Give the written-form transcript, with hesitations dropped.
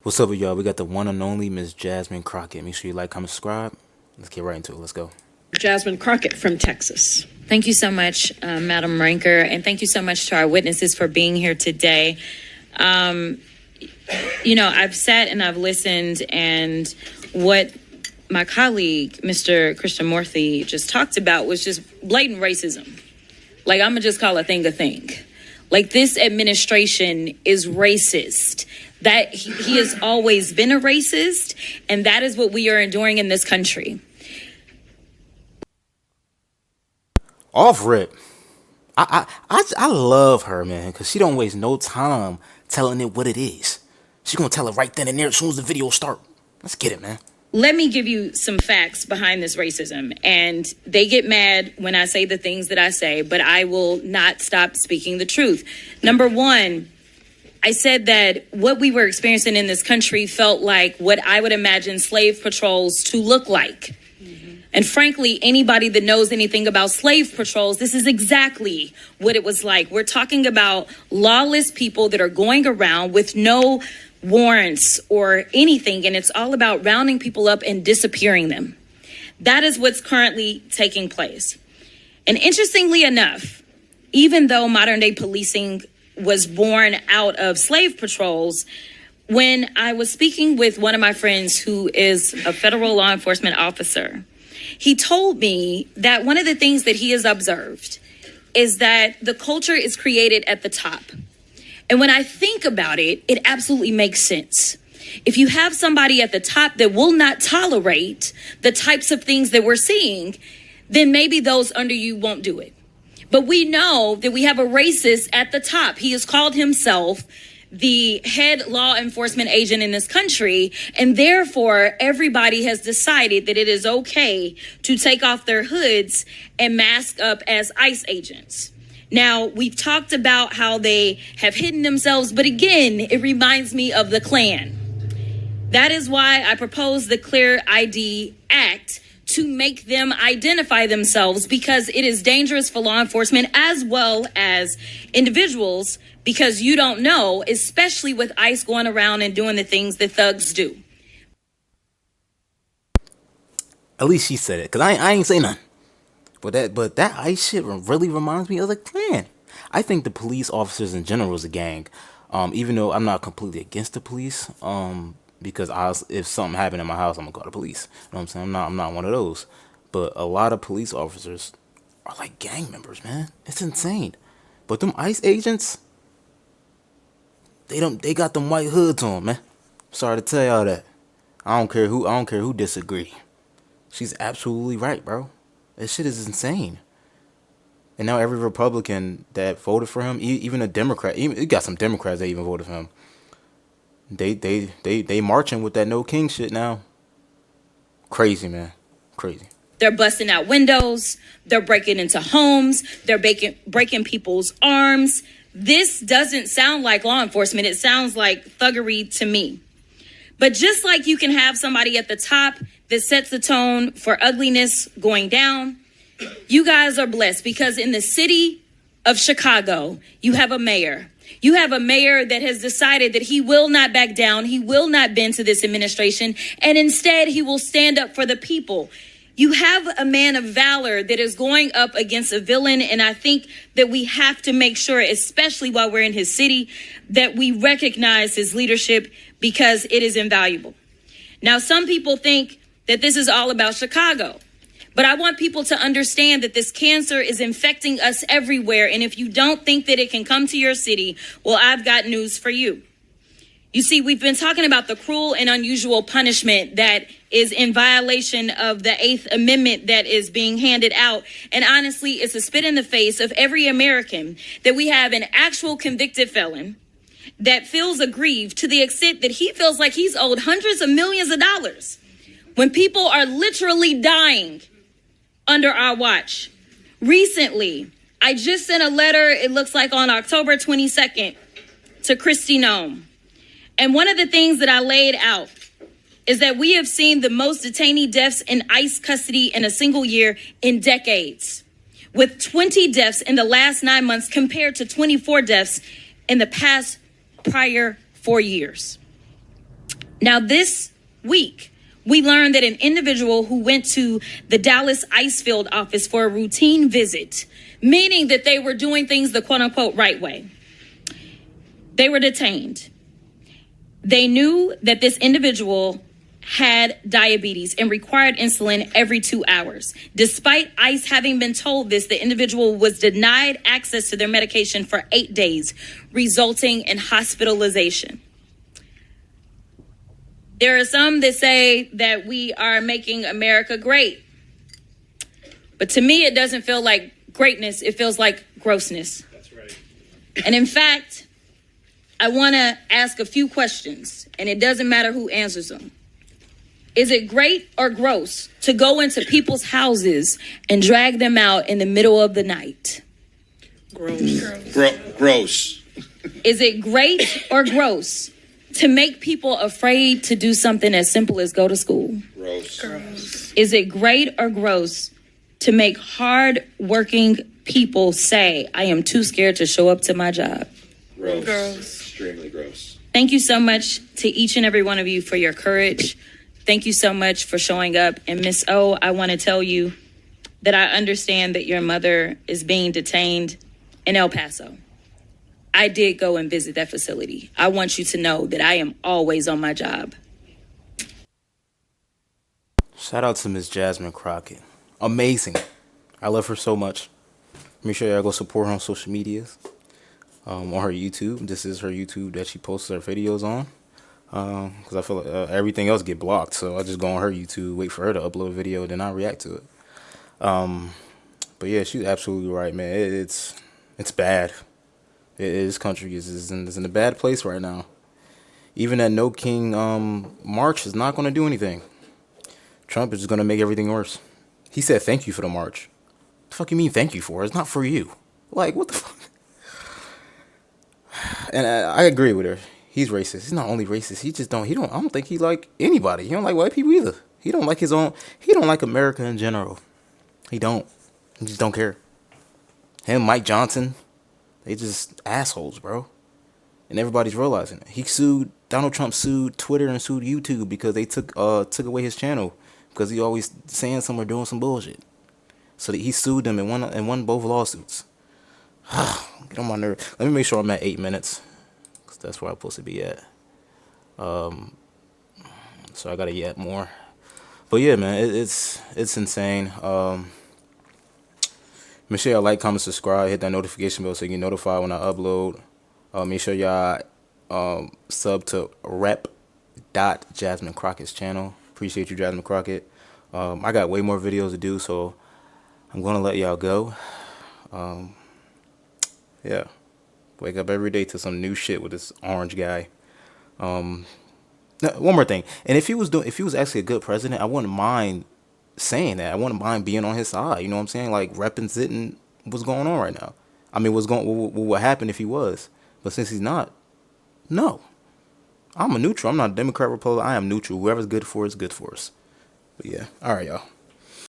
What's up, y'all? We got the one and only Miss Jasmine Crockett. Make sure you like, comment, subscribe. Let's get right into it. Let's go. Jasmine Crockett from Texas. Thank you so much, Madam Ranker, and thank you so much to our witnesses for being here today. I've sat and I've listened, and what my colleague, Mr. Krishnamurthy, just talked about was just blatant racism. Like, I'm going to just call a thing a thing. Like, this administration is racist. That he has always been a racist, and that is what we are enduring in this country. Off rip. I love her, man, because she don't waste no time telling it what it is. She gonna tell it right then and there as soon as the video start. Let's get it, man. Let me give you some facts behind this racism, and they get mad when I say the things that I say, but I will not stop speaking the truth. Number one, I said that what we were experiencing in this country felt like what I would imagine slave patrols to look like. And frankly, anybody that knows anything about slave patrols, this is exactly what it was like. We're talking about lawless people that are going around with no warrants or anything, and it's all about rounding people up and disappearing them. That is what's currently taking place. And interestingly enough, even though modern day policing was born out of slave patrols, when I was speaking with one of my friends who is a federal law enforcement officer, he told me that one of the things that he has observed is that the culture is created at the top. And when I think about it, it absolutely makes sense. If you have somebody at the top that will not tolerate the types of things that we're seeing, then maybe those under you won't do it. But we know that we have a racist at the top. He has called himself the head law enforcement agent in this country, and therefore everybody has decided that it is okay to take off their hoods and mask up as ICE agents. Now, we've talked about how they have hidden themselves, but again, it reminds me of the Klan. That is why I proposed the Clear ID Act, to make them identify themselves, because it is dangerous for law enforcement as well as individuals, because you don't know, especially with ICE going around and doing the things that thugs do. At least she said it, because I ain't say nothing. But that ICE shit really reminds me of the Klan. I think the police officers in general is a gang. Even though I'm not completely against the police, because if something happened in my house, I'm gonna call the police. You know what I'm saying? I'm not one of those. But a lot of police officers are like gang members, man. It's insane. But them ICE agents, they got them white hoods on, man. Sorry to tell y'all that. I don't care who disagree. She's absolutely right, bro. This shit is insane. And now every Republican that voted for him, even a Democrat, you got some Democrats that even voted for him. They marching with that no king shit now. Crazy, man. Crazy. They're busting out windows. They're breaking into homes. They're breaking people's arms. This doesn't sound like law enforcement. It sounds like thuggery to me. But just like you can have somebody at the top that sets the tone for ugliness going down, you guys are blessed, because in the city of Chicago, you have a mayor. You have a mayor that has decided that he will not back down. He will not bend to this administration. And instead, he will stand up for the people. You have a man of valor that is going up against a villain. And I think that we have to make sure, especially while we're in his city, that we recognize his leadership, because it is invaluable. Now, some people think that this is all about Chicago. But I want people to understand that this cancer is infecting us everywhere. And if you don't think that it can come to your city, well, I've got news for you. You see, we've been talking about the cruel and unusual punishment that is in violation of the 8th Amendment that is being handed out. And honestly, it's a spit in the face of every American that we have an actual convicted felon that feels aggrieved to the extent that he feels like he's owed hundreds of millions of dollars when people are literally dying under our watch. Recently, I just sent a letter, it looks like on October 22nd, to Kristi Noem. And one of the things that I laid out is that we have seen the most detainee deaths in ICE custody in a single year in decades, with 20 deaths in the last 9 months compared to 24 deaths in the past prior 4 years. Now, this week, we learned that an individual who went to the Dallas ice field office for a routine visit, meaning that they were doing things the quote unquote right way, they were detained. They knew that this individual had diabetes and required insulin every 2 hours. Despite ICE having been told this, the individual was denied access to their medication for 8 days, resulting in hospitalization. There are some that say that we are making America great. But to me, it doesn't feel like greatness. It feels like grossness. That's right. And in fact, I want to ask a few questions, and it doesn't matter who answers them. Is it great or gross to go into people's houses and drag them out in the middle of the night? Gross. Gross. Is it great or gross to make people afraid to do something as simple as go to school? Gross. Is it great or gross to make hard-working people say, I am too scared to show up to my job? Gross. Extremely gross. Thank you so much to each and every one of you for your courage. Thank you so much for showing up. And Miss O, I want to tell you that I understand that your mother is being detained in El Paso. I did go and visit that facility. I want you to know that I am always on my job. Shout out to Miss Jasmine Crockett. Amazing. I love her so much. Make sure y'all go support her on social medias. On her YouTube. This is her YouTube that she posts her videos on. Because I feel like everything else get blocked. So I just go on her YouTube, wait for her to upload a video, then I react to it. But yeah, she's absolutely right, man. It's bad. This country is in a bad place right now. Even that No King march is not going to do anything. Trump is going to make everything worse. He said thank you for the march. What the fuck you mean thank you for? It's not for you. Like, what the fuck? And I agree with her. He's racist. He's not only racist. I don't think he like anybody. He don't like white people either. He don't like he don't like America in general. He just don't care. Him, Mike Johnson, they just assholes, bro. And everybody's realizing it. Donald Trump sued Twitter and sued YouTube because they took away his channel because he always saying something or doing some bullshit. So he sued them and won both lawsuits. Get on my nerve. Let me make sure I'm at 8 minutes, because that's where I'm supposed to be at. So I gotta yet more. But yeah, man, it's insane. Make sure y'all like, comment, subscribe, hit that notification bell so you get notified when I upload. Make sure y'all sub to Jasmine Crockett's channel. Appreciate you, Jasmine Crockett. I got way more videos to do, so I'm gonna let y'all go. Yeah, wake up every day to some new shit with this orange guy. One more thing, and if he was actually a good president, I wouldn't mind saying that. I wouldn't mind being on his side. You know what I'm saying? Like representing what's going on right now. I mean, what would happen if he was? But since he's not, no. I'm a neutral. I'm not a Democrat, Republican. I am neutral. Whoever's good for us is good for us. But yeah, all right, y'all.